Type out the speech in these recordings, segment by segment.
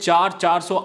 400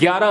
11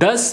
10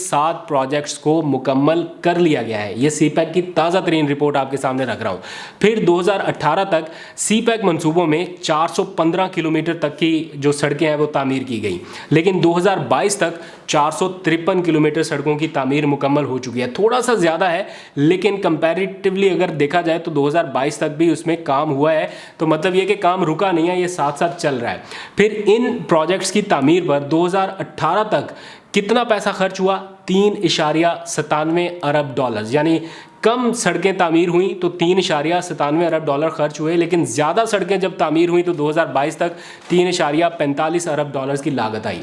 7 projects کو مکمل کر لیا گیا ہے. یہ سی پیک کی تازہ ترین رپورٹ آپ کے سامنے رکھ رہا ہوں. پھر 2018 تک سی پیک منصوبوں میں 415 کلومیٹر تک کی جو سڑکیں ہیں وہ تعمیر کی گئی, لیکن 2022 تک 453 کلومیٹر سڑکوں کی تعمیر مکمل ہو چکی ہے. تھوڑا سا زیادہ ہے, لیکن کمپیریٹیولی اگر دیکھا جائے تو 2022 تک بھی اس میں کام ہوا ہے. تو مطلب یہ کہ کام رکا نہیں ہے, یہ ساتھ ساتھ چل رہا ہے. پھر ان پروجیکٹس کی تعمیر پر 2018 تک کتنا پیسہ خرچ ہوا؟ 3.97 ارب ڈالرز. یعنی کم سڑکیں تعمیر ہوئیں تو 3.97 ارب ڈالر خرچ ہوئے, لیکن زیادہ سڑکیں جب تعمیر ہوئیں تو 2022 تک 3.45 ارب ڈالرز کی لاگت آئی.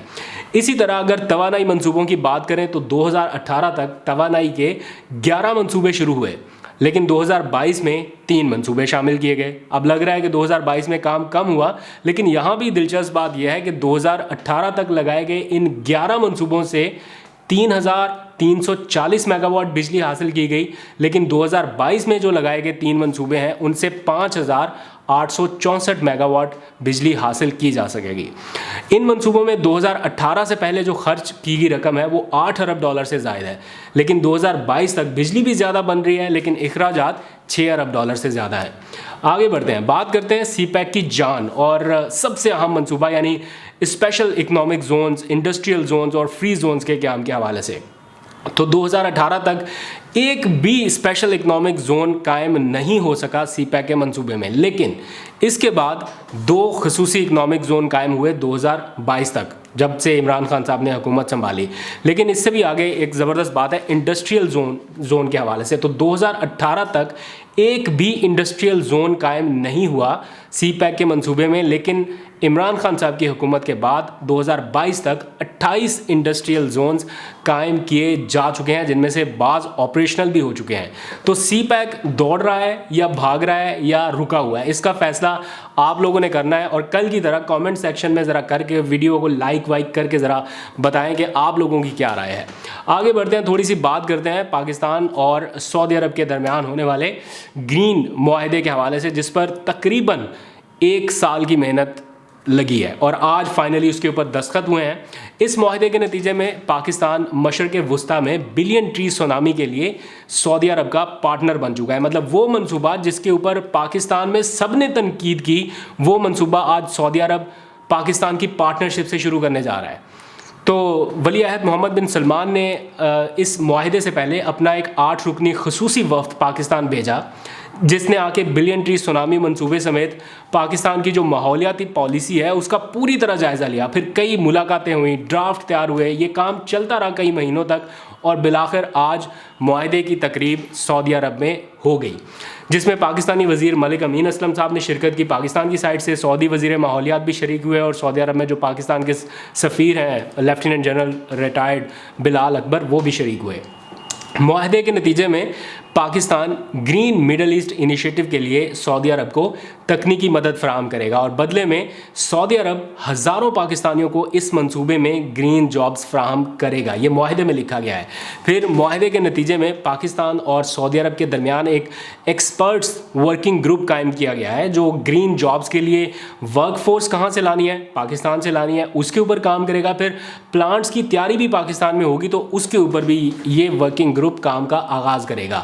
اسی طرح اگر توانائی منصوبوں کی بات کریں تو 2018 تک توانائی کے 11 منصوبے شروع ہوئے, لیکن 2022 میں 3 منصوبے شامل کیے گئے. اب لگ رہا ہے کہ 2022 میں کام کم ہوا, لیکن یہاں بھی دلچسپ بات یہ ہے کہ 2018 تک لگائے گئے ان 11 منصوبوں سے 3,340 میگا واٹ بجلی حاصل کی گئی, لیکن 2022 میں جو لگائے گئے 3 منصوبے ہیں ان سے 5,864 میگا واٹ بجلی حاصل کی جا سکے گی. ان منصوبوں میں 2018 سے پہلے جو خرچ کی گئی رقم ہے وہ 8 ارب ڈالر سے زائد ہے, لیکن 2022 تک بجلی بھی زیادہ بن رہی ہے, لیکن اخراجات 6 ارب ڈالر سے زیادہ ہیں. آگے بڑھتے ہیں, بات کرتے ہیں سی پیک کی جان اور سب سے اہم منصوبہ یعنی special economic zones, industrial zones اور فری زونز کے قیام کے حوالے سے. تو 2018 تک ایک بھی اسپیشل اکنامک زون قائم نہیں ہو سکا سی پیک کے منصوبے میں, لیکن اس کے بعد 2 خصوصی اکنامک زون قائم ہوئے 2022 تک, جب سے عمران خان صاحب نے حکومت سنبھالی. لیکن اس سے بھی آگے ایک زبردست بات ہے انڈسٹریل زون کے حوالے سے. تو 2018 تک ایک بھی انڈسٹریل زون قائم نہیں ہوا سی پیک کے منصوبے میں, لیکن عمران خان صاحب کی حکومت کے بعد 2022 تک 28 انڈسٹریل زونز قائم کیے جا چکے ہیں, جن میں سے بعض آپریشنل بھی ہو چکے ہیں. تو سی پیک دوڑ رہا ہے یا بھاگ رہا ہے یا رکا ہوا ہے, اس کا فیصلہ آپ لوگوں نے کرنا ہے. اور کل کی طرح کامنٹ سیکشن میں ذرا کر کے ویڈیو کو لائک وائک کر کے ذرا بتائیں کہ آپ لوگوں کی کیا رائے ہے. آگے بڑھتے ہیں, تھوڑی سی بات کرتے ہیں پاکستان اور سعودی عرب کے درمیان ہونے والے گرین معاہدے کے حوالے سے, جس پر تقریباً 1 سال کی محنت لگی ہے اور آج فائنلی اس کے اوپر دستخط ہوئے ہیں. اس معاہدے کے نتیجے میں پاکستان مشرق وسطیٰ میں بلین ٹری سونامی کے لیے سعودی عرب کا پارٹنر بن چکا ہے. مطلب وہ منصوبات جس کے اوپر پاکستان میں سب نے تنقید کی, وہ منصوبہ آج سعودی عرب پاکستان کی پارٹنرشپ سے شروع کرنے جا رہا ہے. تو ولی عہد محمد بن سلمان نے اس معاہدے سے پہلے اپنا ایک 8 رکنی خصوصی وفد پاکستان بھیجا, جس نے آ کے بلین ٹری سونامی منصوبے سمیت پاکستان کی جو ماحولیاتی پالیسی ہے اس کا پوری طرح جائزہ لیا. پھر کئی ملاقاتیں ہوئیں, ڈرافٹ تیار ہوئے, یہ کام چلتا رہا کئی مہینوں تک, اور بالآخر آج معاہدے کی تقریب سعودی عرب میں ہو گئی, جس میں پاکستانی وزیر ملک امین اسلم صاحب نے شرکت کی. پاکستان کی سائڈ سے سعودی وزیر ماحولیات بھی شریک ہوئے, اور سعودی عرب میں جو پاکستان کے سفیر ہیں lieutenant general retired Bilal Akbar, وہ بھی شریک ہوئے. معاہدے کے نتیجے میں Pakistan green middle east initiative کے لیے سعودی عرب کو تکنیکی مدد فراہم کرے گا, اور بدلے میں سعودی عرب ہزاروں پاکستانیوں کو اس منصوبے میں گرین جابز فراہم کرے گا. یہ معاہدے میں لکھا گیا ہے. پھر معاہدے کے نتیجے میں پاکستان اور سعودی عرب کے درمیان ایک ایکسپرٹس ورکنگ گروپ قائم کیا گیا ہے, جو گرین جابز کے لیے ورک فورس کہاں سے لانی ہے, پاکستان سے لانی ہے, اس کے اوپر کام کرے گا. پھر پلانٹس کی تیاری بھی پاکستان میں ہوگی, تو اس کے اوپر بھی یہ ورکنگ گروپ کام کا آغاز کرے گا.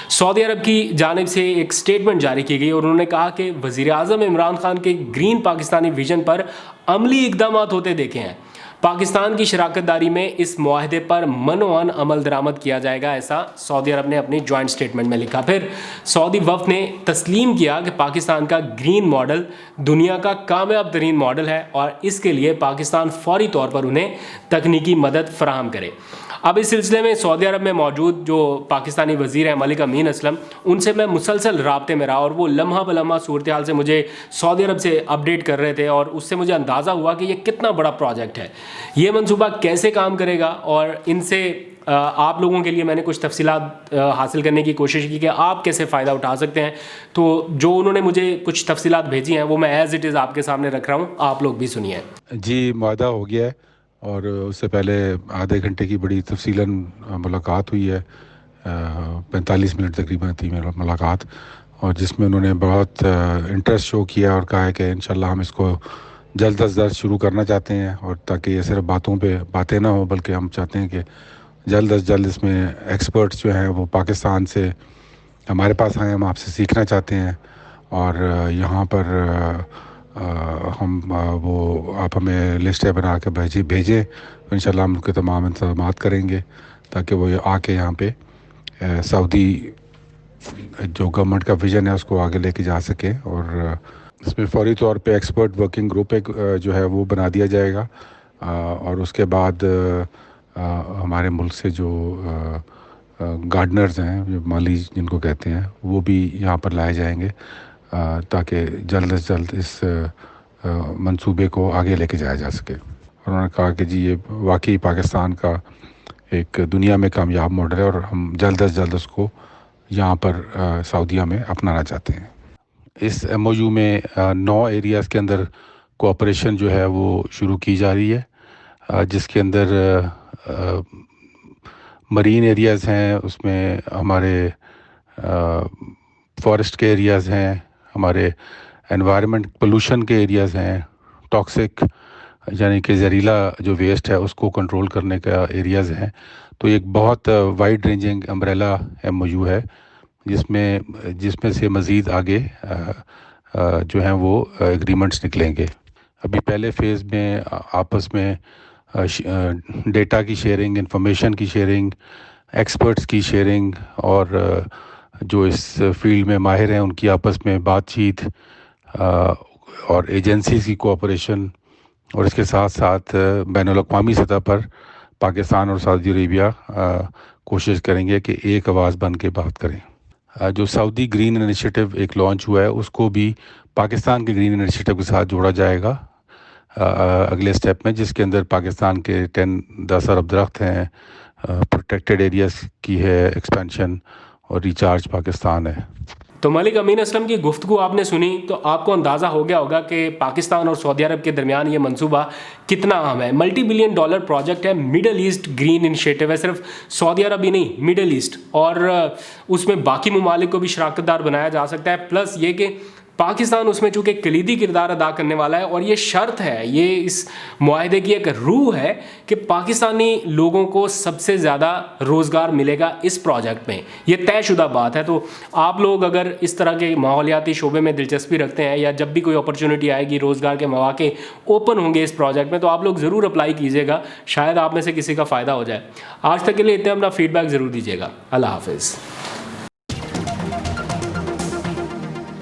سعودی عرب کی جانب سے ایک سٹیٹمنٹ جاری کی گئی اور انہوں نے کہا کہ وزیر اعظم عمران خان کے گرین پاکستانی ویژن پر عملی اقدامات ہوتے دیکھے ہیں. پاکستان کی شراکت داری میں اس معاہدے پر منوعاً عمل درآمد کیا جائے گا, ایسا سعودی عرب نے اپنی جوائنٹ سٹیٹمنٹ میں لکھا. پھر سعودی وفد نے تسلیم کیا کہ پاکستان کا گرین ماڈل دنیا کا کامیاب ترین ماڈل ہے, اور اس کے لیے پاکستان فوری طور پر انہیں تکنیکی مدد فراہم کرے. اب اس سلسلے میں سعودی عرب میں موجود جو پاکستانی وزیر ہیں ملک امین اسلم, ان سے میں مسلسل رابطے میں رہا, اور وہ لمحہ بلمحہ صورتحال سے مجھے سعودی عرب سے اپڈیٹ کر رہے تھے, اور اس سے مجھے اندازہ ہوا کہ یہ کتنا بڑا پروجیکٹ ہے, یہ منصوبہ کیسے کام کرے گا. اور ان سے آپ لوگوں کے لیے میں نے کچھ تفصیلات حاصل کرنے کی کوشش کی کہ آپ کیسے فائدہ اٹھا سکتے ہیں. تو جو انہوں نے مجھے کچھ تفصیلات بھیجی ہیں وہ میں ایز اٹ از آپ کے سامنے رکھ رہا ہوں, آپ لوگ بھی سنیے. جی, معاہدہ ہو گیا ہے, اور اس سے پہلے آدھے گھنٹے کی بڑی تفصیلاً ملاقات ہوئی ہے, 45 منٹ تقریباً تھی میرا ملاقات, اور جس میں انہوں نے بہت انٹرسٹ شو کیا اور کہا ہے کہ انشاءاللہ ہم اس کو جلد از جلد شروع کرنا چاہتے ہیں، اور تاکہ یہ صرف باتیں نہ ہوں، بلکہ ہم چاہتے ہیں کہ جلد از جلد اس میں ایکسپرٹس جو ہیں وہ پاکستان سے ہمارے پاس آئیں. ہم آپ سے سیکھنا چاہتے ہیں، اور یہاں پر ہم وہ آپ ہمیں لسٹیں بنا کے بھیجیں. انشاءاللہ ہم ان کے تمام انتظامات کریں گے تاکہ وہ آ کے یہاں پہ سعودی جو گورنمنٹ کا ویژن ہے اس کو آگے لے کے جا سکے. اور اس میں فوری طور پہ ایکسپرٹ ورکنگ گروپ ایک جو ہے وہ بنا دیا جائے گا، اور اس کے بعد ہمارے ملک سے جو گارڈنرز ہیں، جو مالی جن کو کہتے ہیں، وہ بھی یہاں پر لائے جائیں گے تاکہ جلد از جلد اس منصوبے کو آگے لے کے جایا جا سکے. اور انہوں نے کہا کہ جی یہ واقعی پاکستان کا ایک دنیا میں کامیاب ماڈل ہے، اور ہم جلد از جلد اس کو یہاں پر سعودیہ میں اپنانا چاہتے ہیں. اس ایم او یو میں 9 ایریاز کے اندر کوآپریشن جو ہے وہ شروع کی جا رہی ہے، جس کے اندر مرین ایریاز ہیں، اس میں ہمارے فارسٹ کے ایریاز ہیں، ہمارے انوائرمنٹ پولوشن کے ایریاز ہیں، ٹاکسک یعنی کہ زہریلا جو ویسٹ ہے اس کو کنٹرول کرنے کا ایریاز ہیں. تو ایک بہت wide ranging umbrella M O U ہے، جس میں سے مزید آگے جو ہیں وہ ایگریمنٹس نکلیں گے. ابھی پہلے فیز میں آپس میں ڈیٹا کی شیئرنگ، انفارمیشن کی شیئرنگ، ایکسپرٹس کی شیئرنگ، اور جو اس فیلڈ میں ماہر ہیں ان کی آپس میں بات چیت، اور ایجنسیز کی کوآپریشن، اور اس کے ساتھ ساتھ بین الاقوامی سطح پر پاکستان اور سعودی عربیہ کوشش کریں گے کہ ایک آواز بن کے بات کریں. جو سعودی گرین انیشیٹو ایک لانچ ہوا ہے اس کو بھی پاکستان کے گرین انیشیٹو کے ساتھ جوڑا جائے گا اگلے سٹیپ میں، جس کے اندر پاکستان کے 10 ارب درخت ہیں، پروٹیکٹڈ ایریاز کی ہے ایکسپینشن، اور ریچارج پاکستان ہے. تو ملک امین اسلم کی گفتگو آپ نے سنی تو آپ کو اندازہ ہو گیا ہوگا کہ پاکستان اور سعودی عرب کے درمیان یہ منصوبہ کتنا اہم ہے. ملٹی بلین ڈالر پروجیکٹ ہے، مڈل ایسٹ گرین انیشیٹو ہے، صرف سعودی عرب ہی نہیں، مڈل ایسٹ، اور اس میں باقی ممالک کو بھی شراکت دار بنایا جا سکتا ہے. پلس یہ کہ پاکستان اس میں چونکہ کلیدی کردار ادا کرنے والا ہے، اور یہ شرط ہے، یہ اس معاہدے کی ایک روح ہے کہ پاکستانی لوگوں کو سب سے زیادہ روزگار ملے گا اس پروجیکٹ میں. یہ طے شدہ بات ہے. تو آپ لوگ اگر اس طرح کے ماحولیاتی شعبے میں دلچسپی رکھتے ہیں، یا جب بھی کوئی اپرچونٹی آئے گی، روزگار کے مواقع اوپن ہوں گے اس پروجیکٹ میں، تو آپ لوگ ضرور اپلائی کیجیے گا، شاید آپ میں سے کسی کا فائدہ ہو جائے. آج تک کے لیے اتنے، اپنا فیڈ بیک ضرور دیجیے گا. اللہ حافظ.